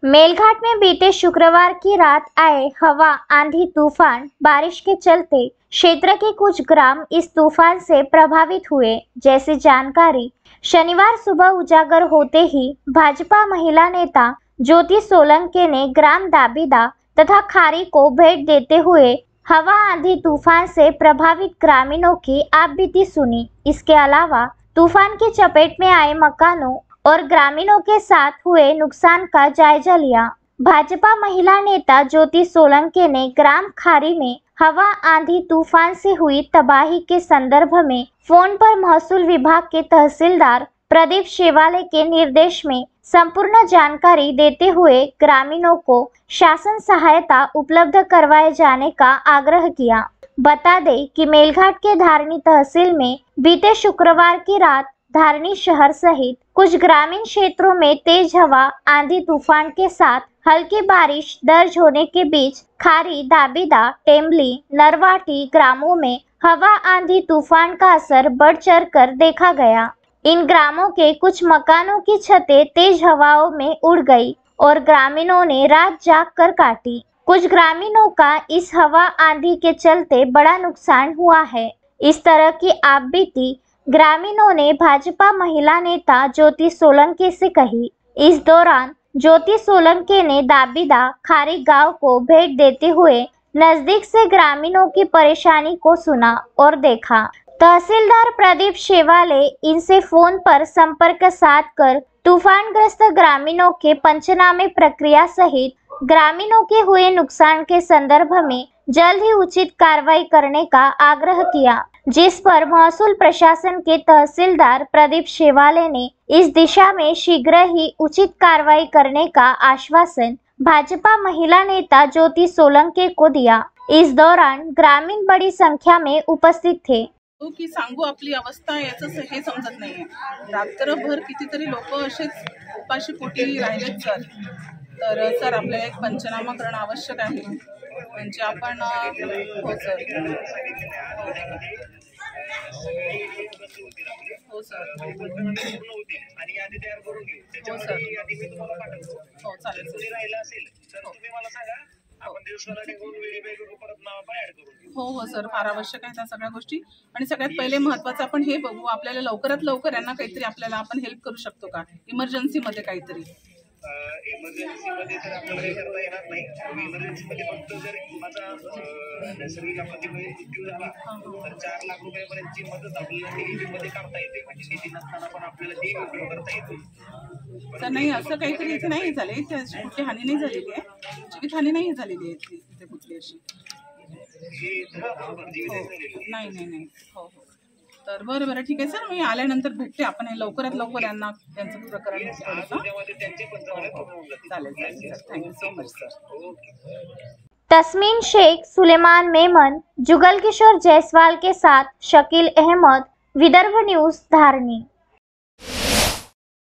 मेलघाट में बीते शुक्रवार की रात आए हवा, आंधी, तूफान, बारिश के चलते क्षेत्र के कुछ ग्राम इस तूफान से प्रभावित हुए। जैसी जानकारी शनिवार सुबह उजागर होते ही भाजपा महिला नेता ज्योति सोलंकी ने ग्राम दाबीदा तथा खारी को भेंट देते हुए हवा, आंधी, तूफान से प्रभावित ग्रामीणों की आपबीती सुनी। इसके अलावा तूफान की चपेट में आए मकानों और ग्रामीणों के साथ हुए नुकसान का जायजा लिया। भाजपा महिला नेता ज्योति सोलंकी ने ग्राम खारी में हवा, आंधी, तूफान से हुई तबाही के संदर्भ में फोन पर महसूल विभाग के तहसीलदार प्रदीप शेवाले के निर्देश में संपूर्ण जानकारी देते हुए ग्रामीणों को शासन सहायता उपलब्ध करवाए जाने का आग्रह किया। बता दें कि मेलघाट के धारनी तहसील में बीते शुक्रवार की रात धारनी शहर सहित कुछ ग्रामीण क्षेत्रों में तेज हवा, आंधी, तूफान के साथ हल्की बारिश दर्ज होने के बीच खारी, दाबीदा, टेम्बली, नरवाटी ग्रामों में हवा, आंधी, तूफान का असर बढ़ चढ़ कर देखा गया। इन ग्रामों के कुछ मकानों की छतें तेज हवाओं में उड़ गई और ग्रामीणों ने रात जाग कर काटी। कुछ ग्रामीणों का इस हवा, आंधी के चलते बड़ा नुकसान हुआ है। इस तरह की आपबीती ग्रामीणों ने भाजपा महिला नेता ज्योति सोलंकी से कही। इस दौरान ज्योति सोलंकी ने दाबीदा खारी गांव को भेंट देते हुए नजदीक से ग्रामीणों की परेशानी को सुना और देखा। तहसीलदार प्रदीप शेवाले इनसे फोन पर संपर्क साध कर तूफानग्रस्त ग्रामीणों के पंचनामे प्रक्रिया सहित ग्रामीणों के हुए नुकसान के संदर्भ में जल्द ही उचित कार्रवाई करने का आग्रह किया, जिस पर महसूल प्रशासन के तहसीलदार प्रदीप शेवाले ने इस दिशा में शीघ्र ही उचित कार्रवाई करने का आश्वासन भाजपा महिला नेता ज्योति सोलंकी को दिया। इस दौरान ग्रामीण बड़ी संख्या में उपस्थित थे। की सांगू आपली अवस्था याचं हे समजत नाहीये। रात्रभर कितीतरी लोक असेच उपाशी पोटी राहिलेत सर। तर सर आपल्याला एक पंचनामा करणं आवश्यक आहे। म्हणजे आपण हो सर हो सर हो सर हो चालेल हो हो सर फार आवश्यक आहे त्या सगळ्या गोष्टी। आणि सगळ्यात पहिले महत्त्वाचं आपण हे बघू आपल्याला लवकरात लवकर यांना काहीतरी आपल्याला आपण हेल्प करू शकतो का इमर्जन्सी मध्ये काहीतरी। इमर्जन्सी मध्ये तर आपल्याला काही करता येणार नाही। इमर्जन्सी मध्ये फक्त जर माझा नैसर्गिक आपत्तीमुळे मृत्यू झाला तर 4 लाख रुपयापर्यंतची मदत आपल्याला मध्ये काढता येते। म्हणजे निधी नसताना पण आपल्याला ती उपयोग करता येते। तर नाही असं काहीतरी इथे नाही झाले, कुठली हानी नाही झालेली आहे, जीवितहानी नाही झालेली आहे इथे कुठली अशी नाही नाही नाही हो हो। तर बरं बरं ठीक आहे सर, मी आल्यानंतर भेटते आपण हे लवकरात लवकर यांना त्यांचं प्रकरण चालेल चालेल sir. Thank you so much sir. Tasmeen Shaikh, Suleman Memon, Jugal Kishore Jaiswal के साथ शकील अहमद, विदर्भ न्यूज, धारनी।